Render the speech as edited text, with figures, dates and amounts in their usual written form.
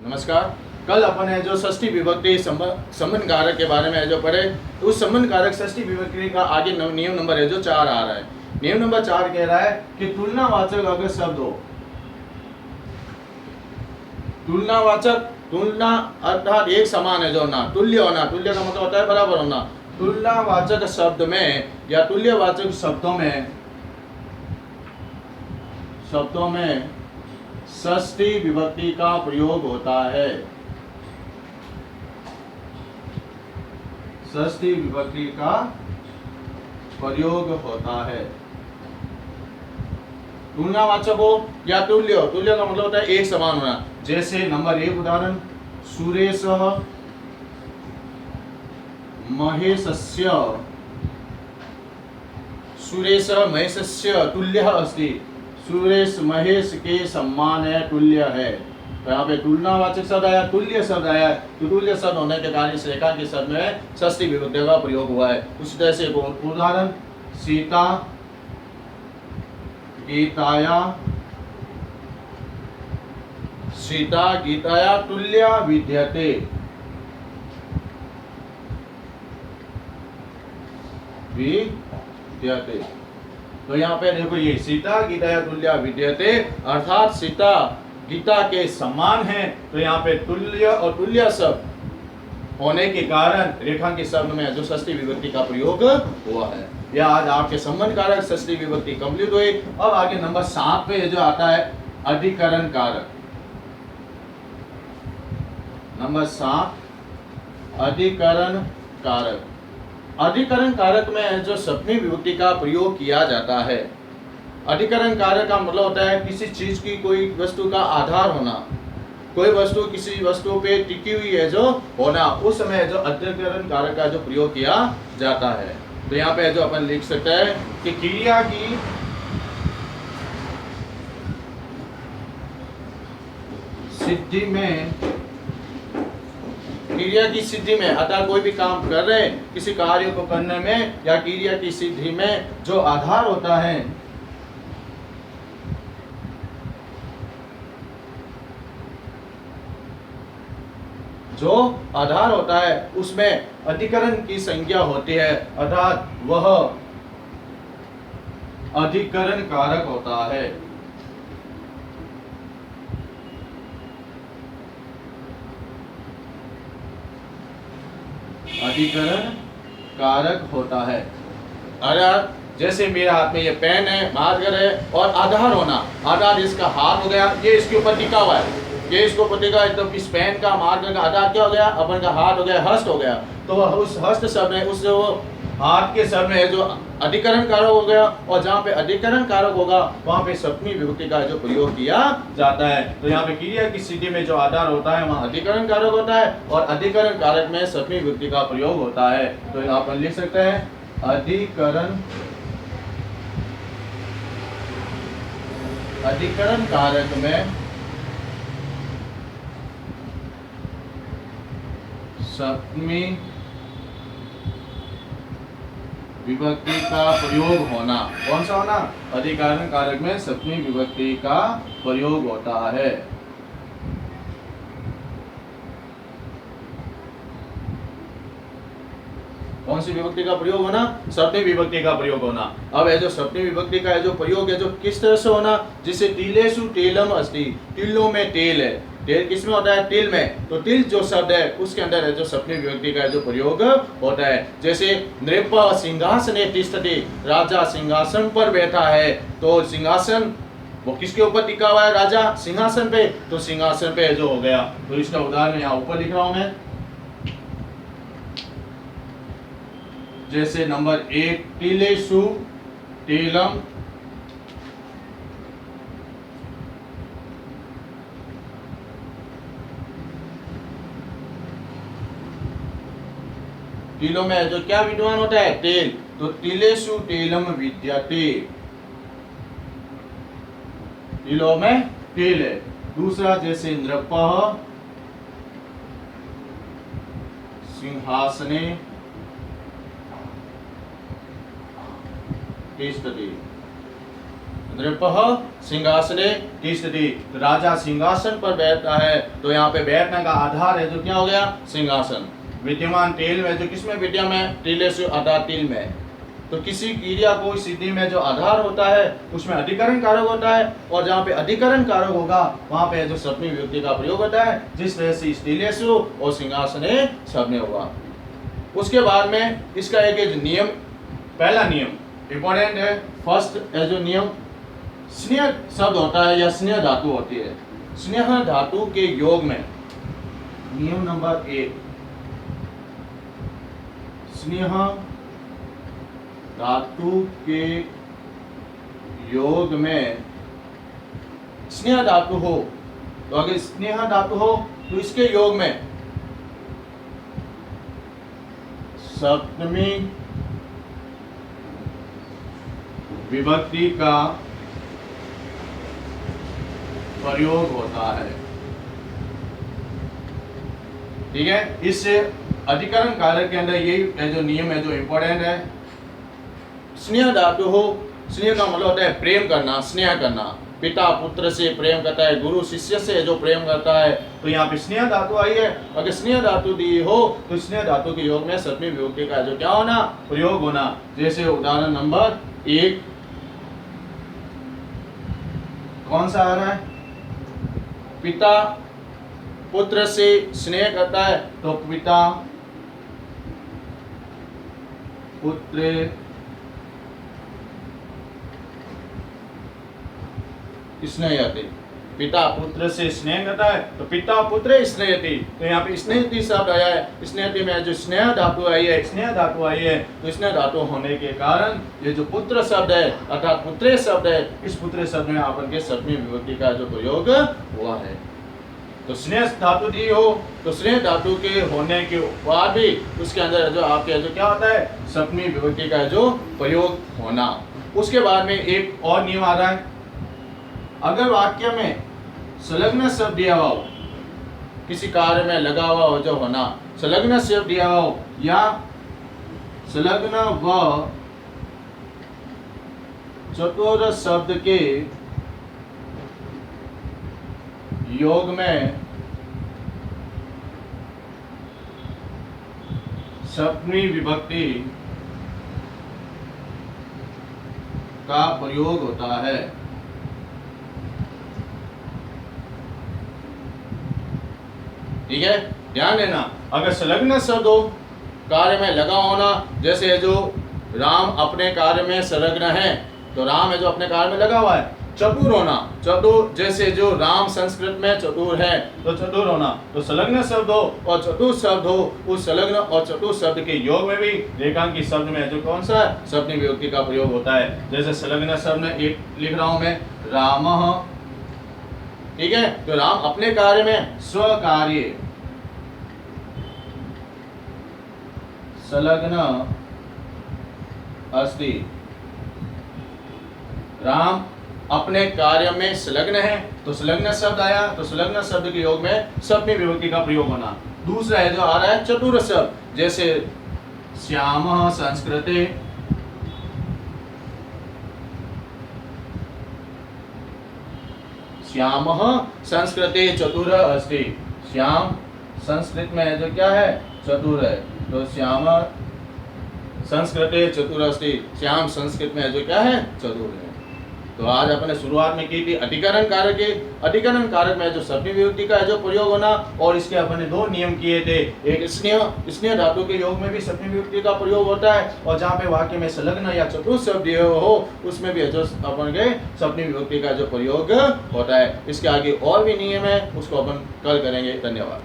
नमस्कार। कल अपन है जो षष्ठी विभक्ति संबंध कारक के बारे में है जो पढ़े, तो उस संबंध कारक षष्ठी विभक्ति का आगे नियम नंबर है जो 4 आ रहा है। नियम नंबर 4 कह रहा है कि तुलनावाचक अगर शब्द हो, तुलनावाचक, तुलना अर्थात एक समान है जो होना, तुल्य होना, तुल्य का मतलब होता है बराबर होना। तुलनावाचक शब्द में या तुल्यवाचक शब्दों में षष्ठी विभक्ति का प्रयोग होता है। षष्ठी विभक्ति का प्रयोग होता है। तुलनावाचक हो या तुल्य हो, तुल्य का मतलब होता है एक समान होना। जैसे नंबर 1 उदाहरण, सुरेशः महेशस्य, सुरेशः महेशस्य तुल्यः अस्ति। सुरेश महेश के सम्मान है, तुल्य है। तो यहाँ पे तुलनावाचक शब्द आया, तुल्य शब्द आया, तो तुल्य शब्द होने के कारण इस रेखा के शब्द में षष्ठी विभक्ति का प्रयोग हुआ है। उसी तरह से एक उदाहरण, सीता गीताया, सीता गीताया तुल्या विद्यते। विद्यते, तो यहाँ पे देखो ये सीता गीताया तुल्या विद्यते, अर्थात सीता गीता के समान है। तो यहाँ पे तुल्य और तुल्य शब्द होने के कारण रेखांकित शब्द में जो षष्ठी विभक्ति का प्रयोग हुआ है। यह आज आपके संबंध कारक षष्ठी विभक्ति कंप्लीट हुई। अब आगे नंबर 7 पे जो आता है अधिकरण कारक। नंबर 7 अधिकरण कारक। अधिकरण कारक में जो सप्तमी विभक्ति का प्रयोग किया जाता है। अधिकरण कारक का मतलब होता है किसी चीज की, कोई वस्तु का आधार होना, कोई वस्तु किसी वस्तु पे टिकी हुई है जो होना, उस समय जो अधिकरण कारक का जो प्रयोग किया जाता है। तो यहाँ पे जो अपन लिख सकते हैं कि क्रिया की सिद्धि में, क्रिया की सिद्धि में अर्थात कोई भी काम कर रहे हैं, किसी कार्य को करने में या क्रिया की सिद्धि में जो आधार होता है, जो आधार होता है उसमें अधिकरण की संज्ञा होती है, अर्थात वह अधिकरण कारक होता है। अधिकरण कारक होता है। अर्थात जैसे मेरे हाथ में ये पेन है, मार्कर है, और आधार होना, आधार इसका हाथ हो गया, ये इसके ऊपर टिका हुआ है, ये इसको पटेगा, तो इस पेन का मार्कर का आधार क्या हो गया, अपन का हाथ हो गया, हस्त हो गया। तो उस हस्त शब्द में, उस हाथ के शब्द में जो अधिकरण कारक हो गया, और जहाँ पे अधिकरण कारक होगा वहाँ पे सप्तमी विभक्ति का जो प्रयोग किया जाता है। तो यहाँ पे क्रिया की स्थिति में जो आधार होता है वहाँ अधिकरण कारक होता है, और अधिकरण कारक में सप्तमी विभक्ति का प्रयोग होता है। तो यहाँ पर लिख सकते हैं अधिकरण कारक में सप्तमी विभक्ति का प्रयोग होना। कौन सा होना? अधिकरण कारक में सप्तमी विभक्ति का प्रयोग होता है। कौन सी विभक्ति का प्रयोग होना? सप्तमी विभक्ति का प्रयोग होना। अब है जो सप्तमी विभक्ति का है जो प्रयोग है जो किस तरह से होना, जिसे तिलेषु तेलम अस्ति, तिलों में तेल है। तेल किसमें होता है? तिल में। तो तिल जो शब्द है उसके अंदर है जो सप्तमी विभक्ति का जो प्रयोग होता है। जैसे नृप सिंहासने तिष्ठति, राजा सिंहासन पर बैठा है। तो सिंहासन वो किसके ऊपर टिका हुआ है? राजा सिंहासन पे। तो सिंहासन पे जो हो गया। तो इसका उदाहरण यहाँ ऊपर लिख रहा हूं मैं। जैसे नंबर 1 तिलेषु तेलम, तिलों में जो क्या विद्यमान होता है? तेल। तो तिलेषु तेलम विद्यते, तिलों में तेल है। दूसरा जैसे नृपः सिंहासने तिष्ठति, नृपः सिंहासने तिष्ठति, तो राजा सिंहासन पर बैठता है। तो यहाँ पे बैठने का आधार है जो क्या हो गया, सिंहासन। विद्यमान तेल में, जो किसमें विद्यमान है, तिलेषु आधार तिल में। तो किसी क्रिया को स्थिति में जो आधार होता है उसमें अधिकरण कारक होता है, और जहाँ पे अधिकरण कारक होगा वहाँ पे जो सप्तमी विभक्ति का प्रयोग होता है, जिस तरह से तिलेषु और सिंहासने सबने होगा। उसके बाद में इसका एक नियम, पहला नियम इंपॉर्टेंट है। फर्स्ट जो नियम, स्नेह शब्द होता है या स्नेह धातु होती है, स्नेह धातु के योग में नियम नंबर 1, स्नेह धातु के योग में स्नेह धातु हो, तो अगर स्नेह धातु हो तो इसके योग में सप्तमी विभक्ति का प्रयोग होता है। ठीक है, इससे अधिकरण कारक के अंदर यही जो नियम है जो इंपॉर्टेंट है। स्नेह धातु हो, स्नेह का मतलब होता है प्रेम करना, स्नेह करना। पिता पुत्र से प्रेम करता है, गुरु शिष्य से जो प्रेम करता है, तो यहाँ पे स्नेह धातु आई है। अगर स्नेह धातु दी हो तो स्नेह धातु के योग में सप्तमी विभक्ति का जो क्या होना, प्रयोग होना। जैसे उदाहरण नंबर 1 कौन सा आ रहा है, पिता पुत्र से स्नेह करता है, तो पिता पुत्र स्नेहयति, पिता पुत्र से स्नेह करता है तो पिता पुत्र स्नेहयति। तो यहाँ पे स्नेहयति शब्द आया है, स्नेहयति में जो स्नेह धातु आई है, स्नेह धातु आई है, तो स्नेह धातु होने के कारण ये जो पुत्र शब्द है अर्थात पुत्रे शब्द है, इस पुत्रे शब्द में आपन के सप्तमी विभक्ति का जो प्रयोग हुआ है। तो स्नेह धातु दी हो तो स्नेह धातु के होने के बाद भी उसके अंदर जो आपके जो क्या होता है, सप्तमी विभक्ति का जो प्रयोग होना। उसके बाद में एक और नियम आ रहा है, अगर वाक्य में संलग्न शब्द दिया हुआ हो, किसी कार्य में लगा हुआ हो जो होना, संलग्न शब्द दिया हुआ हो या संलग्न व चतुर शब्द के योग में सप्तमी विभक्ति का प्रयोग होता है। ठीक है, ध्यान देना, अगर संलग्न शब्द हो, कार्य में लगा होना, जैसे जो राम अपने कार्य में संलग्न है, तो राम है जो अपने कार्य में लगा हुआ है। चतुर होना, चतुर जैसे जो राम संस्कृत में चतुर है, तो चतुर होना, तो संलग्न शब्द हो और चतुर शब्द हो, उस संलग्न और चतुर शब्द के योग में भी रेखांकित शब्द में जो कौन सा सप्तमी विभक्ति का प्रयोग होता है। जैसे संलग्न शब्द में एक लिख रहा हूं मैं, रामः, ठीक है, तो राम अपने कार्य में स्वकार्य संलग्न अस्ति, राम अपने कार्य में संलग्न है, तो संलग्न शब्द आया, तो संलग्न शब्द के योग में सप्तमी विभक्ति का प्रयोग होना। दूसरा है जो आ रहा है चतुर शब्द, जैसे श्यामः संस्कृते, श्यामः संस्कृते चतुर अस्ति, श्याम संस्कृत में जो क्या है, चतुर है, तो श्याम संस्कृते चतुर अस्ति, श्याम संस्कृत में जो क्या है, चतुर है। तो आज अपने शुरुआत में की थी अधिकरण कारक के, अधिकरण कारक में जो सप्तमी विभक्ति का जो प्रयोग होना, और इसके अपने दो नियम किए थे। एक स्नेह धातु के योग में भी सप्तमी विभक्ति का प्रयोग होता है, और जहाँ पे वाक्य में संलग्न या चतुर शब्द हो उसमें भी जो अपन के सप्तमी विभक्ति का जो प्रयोग होता है। इसके आगे और भी नियम है, उसको अपन कल करेंगे। धन्यवाद।